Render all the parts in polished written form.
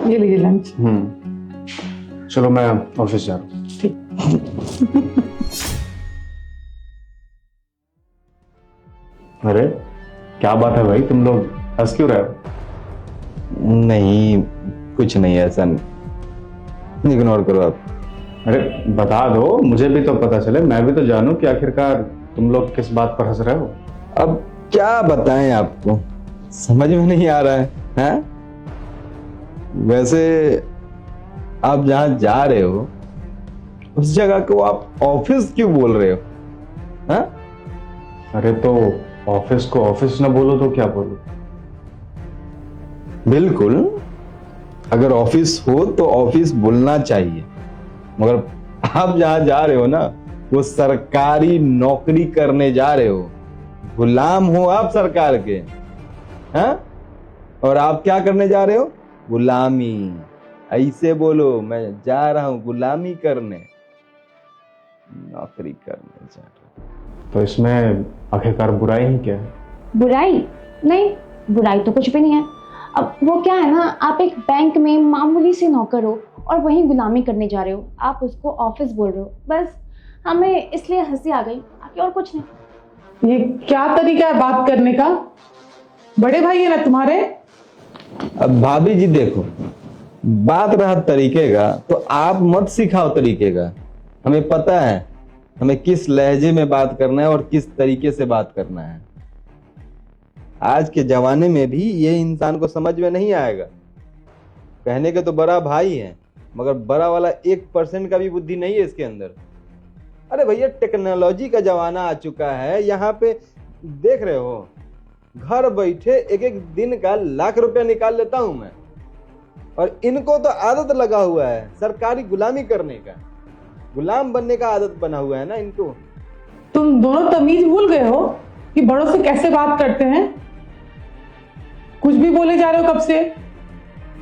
ये लीजिए लंच। चलो मैं ऑफिस जा रहा हूँ। ठीक। अरे क्या बात है भाई, तुम लोग हंस क्यों रहे हो? नहीं, कुछ नहीं है, ऐसा इग्नोर करो आप। अरे बता दो, मुझे भी तो पता चले, मैं भी तो जानूं कि आखिरकार तुम लोग किस बात पर हंस रहे हो। अब क्या बताएं आपको, समझ में नहीं आ रहा है, हैं? वैसे आप जहां जा रहे हो उस जगह को आप ऑफिस क्यों बोल रहे हो, हैं? अरे तो ऑफिस को ऑफिस ना बोलो तो क्या बोलो? बिल्कुल, अगर ऑफिस हो तो ऑफिस बोलना चाहिए, मगर आप जहां जा रहे हो ना वो सरकारी नौकरी करने जा रहे हो, गुलाम हो आप सरकार के, हैं? और आप क्या करने जा रहे हो? गुलामी। ऐसे बोलो, मैं जा रहा हूं गुलामी करने, नौकरी करने जा रहा हूं। तो इसमें आखिरकार बुराई ही क्या है? बुराई? नहीं, बुराई तो कुछ भी नहीं है। अब वो क्या है ना, आप एक बैंक में मामूली से नौकर हो और वहीं गुलामी करने जा रहे हो, आप उसको ऑफिस बोल रहे हो। बस हमें इसलिए हंसी आ गई, बाकी और कुछ नहीं। ये क्या तरीका है बात करने का? बड़े भाई है ना तुम्हारे? अब भाभी जी देखो, बात रहा तरीके का तो आप मत सिखाओ तरीके का। हमें पता है हमें किस लहजे में बात करना है और किस तरीके से बात करना है। आज के जमाने में भी ये इंसान को समझ में नहीं आएगा। कहने के तो बड़ा भाई है, मगर बड़ा वाला 1% का भी बुद्धि नहीं है इसके अंदर। अरे भैया, टेक्नोलॉजी का जमाना आ चुका है, यहाँ पे देख रहे हो, घर बैठे एक एक दिन का लाख रुपया निकाल लेता हूं मैं, और इनको तो आदत लगा हुआ है सरकारी गुलामी करने का, गुलाम बनने का आदत बना हुआ है ना इनको। तुम दोनों तमीज भूल गए हो कि बड़ों से कैसे बात करते हैं? कुछ भी बोले जा रहे हो कब से।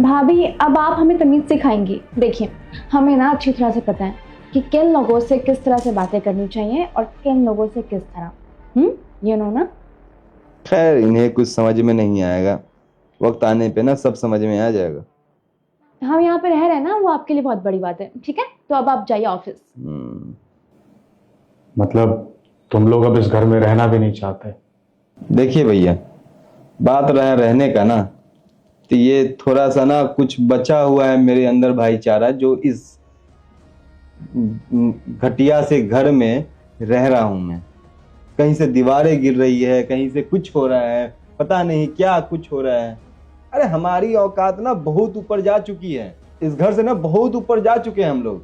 भाभी, अब आप हमें तमीज सिखाएंगी। देखिए, हमें ना अच्छी तरह से पता है कि किन लोगों से किस तरह से बातें करनी चाहिए और किन लोगों से किस तरह। यू नो ना। खैर, इन्हें कुछ समझ में नहीं आएगा, वक्त आने पे ना सब समझ में आ जाएगा। हम यहाँ पे रह रहे हैं ना, वो आपके लिए बहुत बड़ी बात है। ठीक है, तो अब आप जाइए ऑफिस। मतलब तुम लोग अब इस घर में रहना भी नहीं चाहते? देखिए भैया, बात रहा रहने का ना, तो ये थोड़ा सा ना कुछ बचा हुआ है मेरे अंदर भाईचारा, जो इस घटिया से घर में रह रहा हूं मैं। कहीं से दीवारें गिर रही है, कहीं से कुछ हो रहा है, पता नहीं क्या कुछ हो रहा है। अरे हमारी औकात ना बहुत ऊपर जा चुकी है, इस घर से ना बहुत ऊपर जा चुके हैं हम लोग।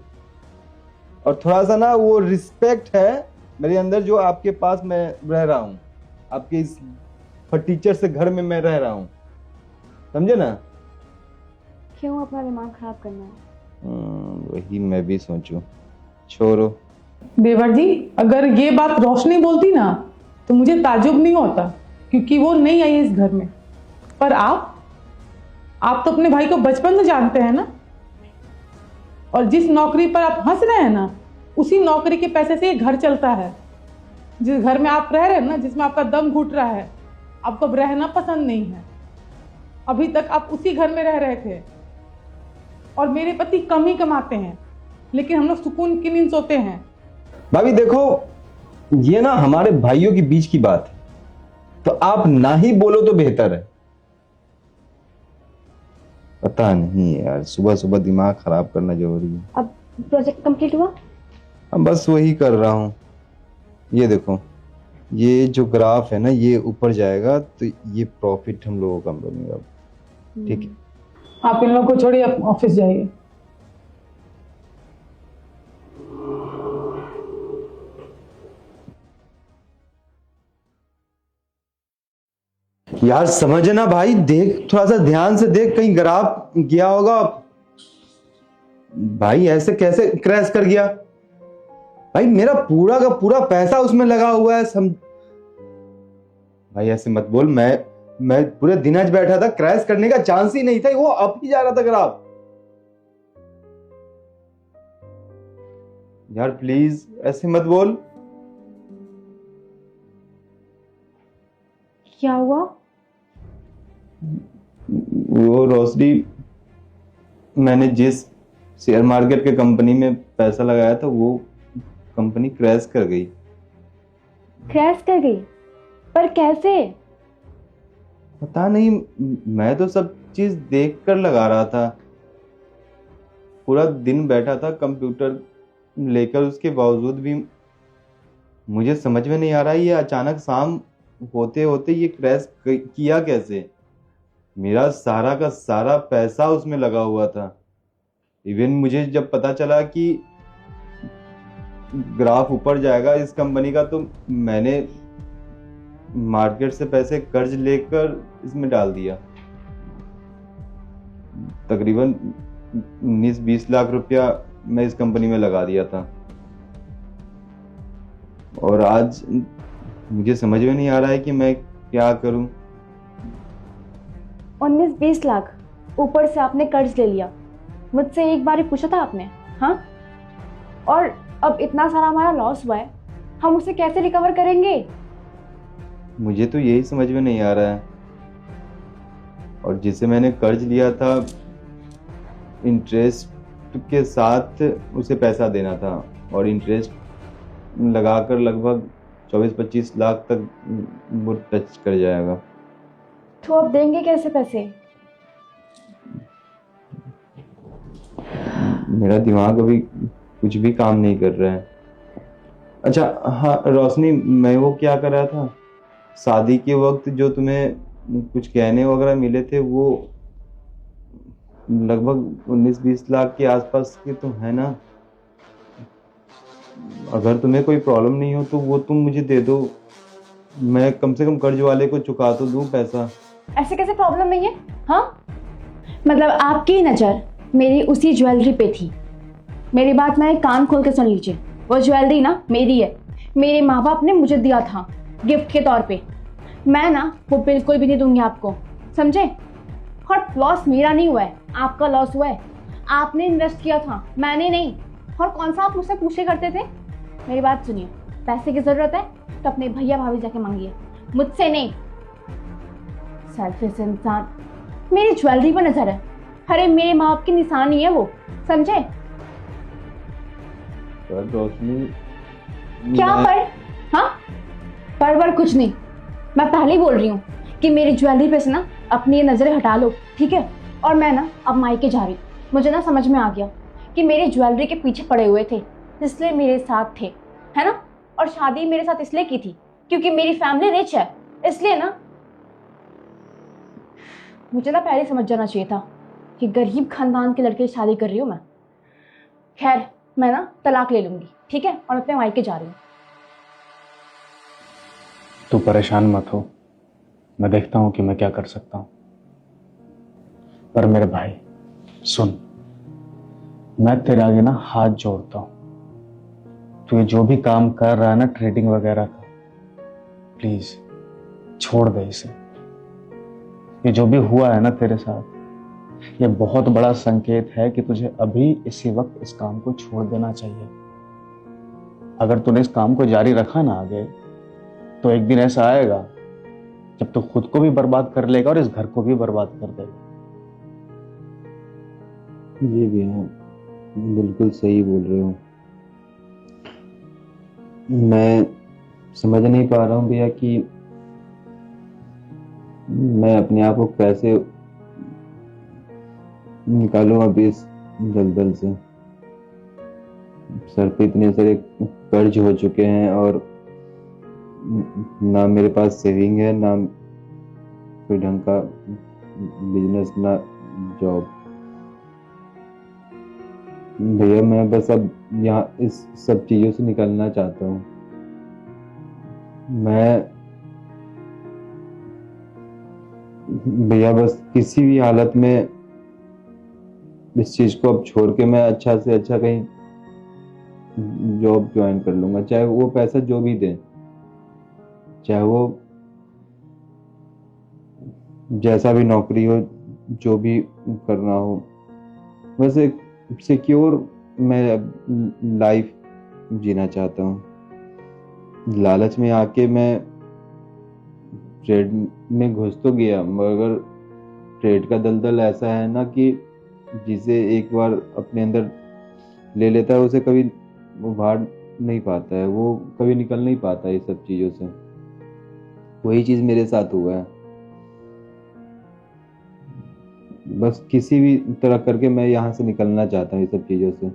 और थोड़ा सा ना वो रिस्पेक्ट है मेरे अंदर जो आपके पास मैं रह रहा हूँ, आपके इस फटीचर से घर में मैं रह रहा हूँ, समझे ना? क्यों अपना दिमाग खराब करना है? वही मैं भी सोचूं, छोड़ो। देवर जी, अगर ये बात रोशनी बोलती ना तो मुझे ताज्जुब नहीं होता, क्योंकि वो नहीं आई इस घर में। पर आप तो अपने भाई को बचपन से जानते हैं ना, और जिस नौकरी पर आप हंस रहे हैं ना, उसी नौकरी के पैसे से ये घर चलता है। जिस घर में आप रह रहे हैं ना, जिसमें आपका दम घुट रहा है, आपको अब रहना पसंद नहीं है। अभी तक आप उसी घर में रह रहे थे, और मेरे पति कम ही कमाते हैं, लेकिन हम लोग सुकून की नींद सोते हैं। भाभी देखो, ये ना हमारे भाइयों के बीच की बात है, तो आप ना ही बोलो तो बेहतर है। पता नहीं यार, सुबह सुबह दिमाग खराब करना जरूरी है। अब प्रोजेक्ट कंप्लीट हुआ? अब बस वही कर रहा हूँ। ये देखो, ये जो ग्राफ है ना, ये ऊपर जाएगा तो ये प्रॉफिट हम लोगों का बनेगा। ठीक है, आप इन लोगों को छोड़िए, आप ऑफिस जाइए। यार समझना भाई, देख थोड़ा सा ध्यान से देख, कहीं ग्राफ गया होगा। भाई ऐसे कैसे क्रैश कर गया? भाई मेरा पूरा का पूरा पैसा उसमें लगा हुआ है। भाई ऐसे मत बोल, मैं पूरे दिन आज बैठा था, क्रैश करने का चांस ही नहीं था, वो अप ही जा रहा था ग्राफ। यार प्लीज ऐसे मत बोल। क्या हुआ? वो रोशनी मैंने जिस शेयर मार्केट के कंपनी में पैसा लगाया था वो कंपनी क्रैश कर गई। क्रैश कर गई? पर कैसे? पता नहीं, मैं तो सब चीज देख कर लगा रहा था। पूरा दिन बैठा था कंप्यूटर लेकर, उसके बावजूद भी मुझे समझ में नहीं आ रहा ये अचानक शाम होते होते ये क्रैश किया कैसे। मेरा सारा का सारा पैसा उसमें लगा हुआ था। इवन मुझे जब पता चला कि ग्राफ ऊपर जाएगा इस कंपनी का, तो मैंने मार्केट से पैसे कर्ज लेकर इसमें डाल दिया। तकरीबन 19-20 लाख रुपया मैं इस कंपनी में लगा दिया था। और आज मुझे समझ में नहीं आ रहा है कि मैं क्या करूं। 19-20 लाख ऊपर से आपने कर्ज ले लिया। मुझसे एक बार ही पूछा था आपने? हाँ, और अब इतना सारा हमारा लॉस हुआ है, हम उसे कैसे रिकवर करेंगे? मुझे तो यही समझ में नहीं आ रहा है। और जिसे मैंने कर्ज लिया था इंटरेस्ट के साथ उसे पैसा देना था, और इंटरेस्ट लगाकर लगभग 24-25 लाख तक वो टच कर जाएगा। तो अब देंगे कैसे पैसे? मेरा दिमाग अभी कुछ भी काम नहीं कर रहा है। अच्छा हाँ रोशनी, मैं वो क्या कर रहा था, शादी के वक्त जो तुम्हें कुछ गहने वगैरह मिले थे वो लगभग 19-20 लाख के आसपास के तो है ना। अगर तुम्हें कोई प्रॉब्लम नहीं हो तो वो तुम मुझे दे दो, मैं कम से कम कर्ज वाले को चुका तो दूं पैसा। ऐसे कैसे प्रॉब्लम नहीं है? हाँ, मतलब आपकी नज़र मेरी उसी ज्वेलरी पे थी। मेरी बात में कान खोल के सुन लीजिए, वो ज्वेलरी ना मेरी है, मेरे माँ बाप ने मुझे दिया था गिफ्ट के तौर पे। मैं ना वो बिल्कुल भी नहीं दूंगी आपको, समझे? और लॉस मेरा नहीं हुआ है, आपका लॉस हुआ है। आपने इन्वेस्ट किया था, मैंने नहीं। और कौन सा आप मुझसे पूछे करते थे? मेरी बात सुनिए, पैसे की जरूरत है तो अपने भैया भाभी जाके मांगिए, मुझसे नहीं। सेल्फिश इंसान, मेरी ज्वेलरी पर नजर है। अरे मेरे माँ बाप की निशानी है वो, समझे? पर रोशनी क्या पर? हाँ, पर कुछ नहीं। मैं पहले ही बोल रही हूँ कि मेरी ज्वेलरी पे से ना अपनी ये नजरें हटा लो, ठीक है? और मैं ना अब मायके जा रही हूँ। मुझे ना समझ में आ गया कि मेरी ज्वेलरी के पीछे पड़े हुए थे, इसलिए मेरे साथ थे, है ना? और शादी मेरे साथ इसलिए की थी क्योंकि मेरी फैमिली रिच है, इसलिए ना। मुझे ना पहले समझ जाना चाहिए था कि गरीब खानदान के लड़के की शादी कर रही हूँ मैं। खैर, मैं ना तलाक ले लूंगी, ठीक है? और अपने मायके जा रही हूँ। तू परेशान मत हो, मैं देखता हूं कि मैं क्या कर सकता हूं। पर मेरे भाई सुन, मैं तेरे आगे ना हाथ जोड़ता हूं। तू ये जो भी काम कर रहा है ना ट्रेडिंग वगैरह का, प्लीज छोड़ दे इसे। ये जो भी हुआ है ना तेरे साथ, ये बहुत बड़ा संकेत है कि तुझे अभी इसी वक्त इस काम को छोड़ देना चाहिए। अगर तूने इस काम को जारी रखा ना आगे, तो एक दिन ऐसा आएगा जब तू खुद को भी बर्बाद कर लेगा और इस घर को भी बर्बाद कर देगा। ये भी है, बिल्कुल सही बोल रहे हो। मैं समझ नहीं पा रहा हूँ भैया कि मैं अपने आप को कैसे निकालूं अभी इस दलदल से। सर पे इतने सारे कर्ज हो चुके हैं और ना मेरे पास सेविंग है, ना कोई ढंग का बिजनेस, ना जॉब। भैया मैं बस अब यहाँ इस सब चीजों से निकलना चाहता हूँ। मैं भैया बस किसी भी हालत में इस चीज को अब छोड़ के मैं अच्छा से अच्छा कहीं जॉब ज्वाइन कर लूंगा, चाहे वो पैसा जो भी दे, चाहे वो जैसा भी नौकरी हो, जो भी करना हो। बस एक सिक्योर मैं लाइफ जीना चाहता हूँ। लालच में आके मैं ट्रेड में घुस तो गया, मगर ट्रेड का दलदल ऐसा है ना कि जिसे एक बार अपने अंदर ले लेता है उसे कभी वो बाहर नहीं पाता है, वो कभी निकल नहीं पाता ये सब चीजों से। वही चीज मेरे साथ हुआ है। बस किसी भी तरह करके मैं यहाँ से निकलना चाहता हूँ ये सब चीजों से।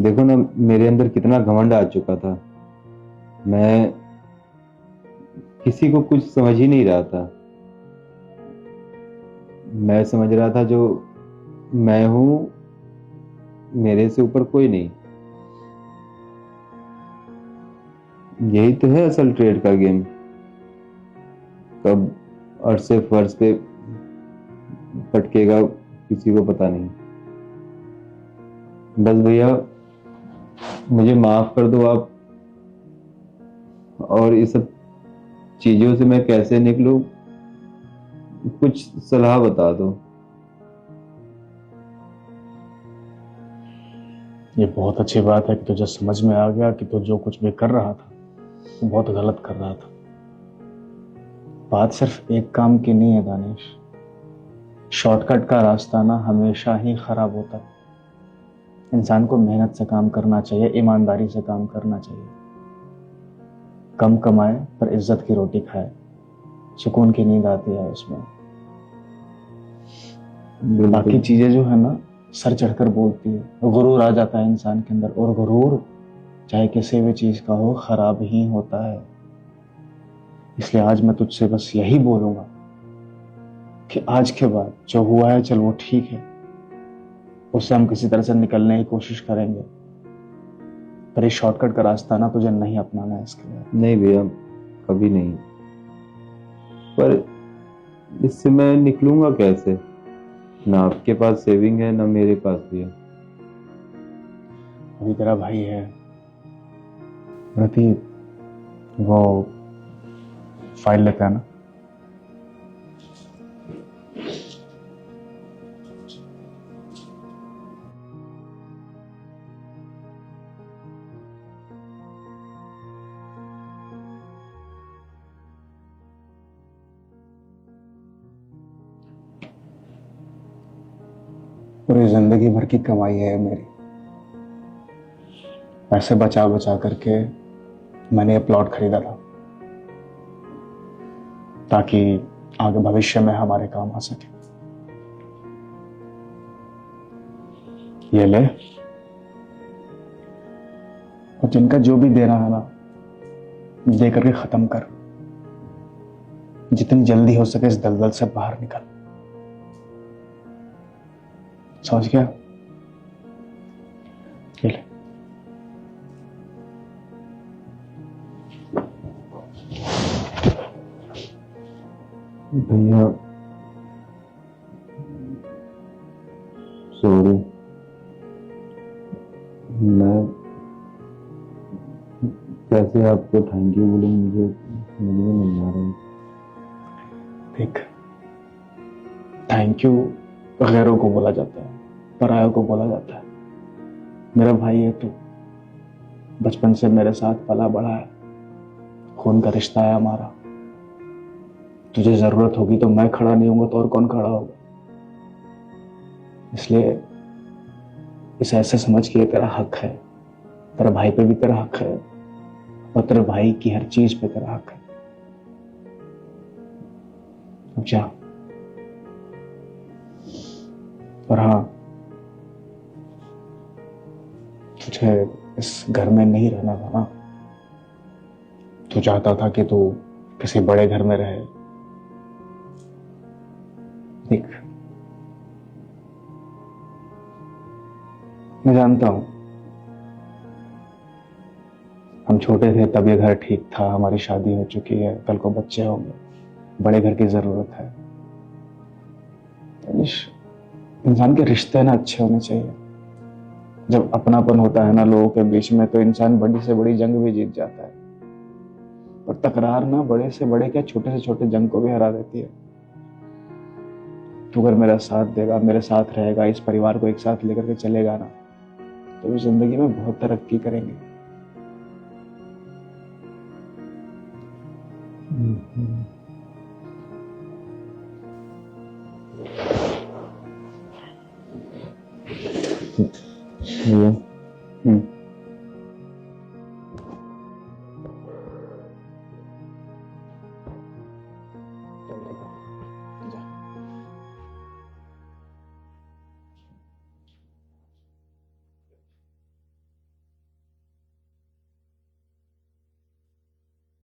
देखो ना मेरे अंदर कितना घमंड आ चुका था। मैं किसी को कुछ समझ ही नहीं रहा था। मैं समझ रहा था जो मैं हूं मेरे से ऊपर कोई नहीं। यही तो है असल ट्रेड का गेम। कब अर्श फर्श पे पटकेगा किसी को पता नहीं। बस भैया मुझे माफ कर दो आप, और इस सब चीजों से मैं कैसे निकलूं कुछ सलाह बता दो। ये बहुत अच्छी बात है कि तुझे समझ में आ गया कि तू जो कुछ भी कर रहा था वो बहुत गलत कर रहा था। बात सिर्फ एक काम की नहीं है दानिश। शॉर्टकट का रास्ता ना हमेशा ही खराब होता है। इंसान को मेहनत से काम करना चाहिए, ईमानदारी से काम करना चाहिए। कम कमाए पर इज्जत की रोटी खाए, सुकून की नींद आती है उसमें। बाकी चीजें जो है ना सर चढ़कर बोलती है, गुरूर आ जाता है इंसान के अंदर, और गुरूर चाहे किसी भी चीज का हो खराब ही होता है। इसलिए आज मैं तुझसे बस यही बोलूंगा कि आज के बाद जो हुआ है चल वो ठीक है, उससे हम किसी तरह से निकलने की कोशिश करेंगे, पर इस शॉर्टकट का रास्ता ना तुझे नहीं अपनाना है इसके लिए। नहीं भैया कभी नहीं। पर इससे मैं निकलूंगा कैसे? ना आपके पास सेविंग है ना मेरे पास भी है। अभी तेरा भाई है प्रतीक, वो फाइल लेता है ना। पूरी जिंदगी भर की कमाई है मेरी, पैसे बचा बचा करके मैंने ये प्लॉट खरीदा था ताकि आगे भविष्य में हमारे काम आ सके। ये ले, और जिनका जो भी देना है ना दे करके खत्म कर। जितनी जल्दी हो सके इस दलदल से बाहर निकल। समझ गया? ये ले। भैया सॉरी, मैं कैसे आपको थैंक यू बोलूं, मुझे समझ में नहीं आ रहा है। देख, थैंक यू गैरों को बोला जाता है, परायों को बोला जाता है। मेरा भाई है तू, बचपन से मेरे साथ पला बड़ा है, खून का रिश्ता है हमारा। तुझे जरूरत होगी तो मैं खड़ा नहीं होऊंगा तो और कौन खड़ा होगा? इसलिए इसे ऐसे समझ के ये तेरा हक है, तेरा भाई पे भी तेरा हक है, और तेरे भाई की हर चीज पे तेरा हक है। अब जा। और हाँ, तुझे इस घर में नहीं रहना था ना। तू चाहता था कि तू किसी बड़े घर में रहे। देख, मैं जानता हूं हम छोटे थे तब ये घर ठीक था, हमारी शादी हो चुकी है, कल को बच्चे होंगे, बड़े घर की जरूरत है। इंसान के रिश्ते ना अच्छे होने चाहिए। जब अपनापन होता है ना लोगों के बीच में तो इंसान बड़ी से बड़ी जंग भी जीत जाता है, और तकरार ना बड़े से बड़े क्या छोटे से छोटे जंग को भी हरा देती है। तो अगर मेरा साथ देगा, मेरे साथ रहेगा, इस परिवार को एक साथ लेकर के चलेगा ना, तो इस जिंदगी में बहुत तरक्की करेंगे। भैया हम्म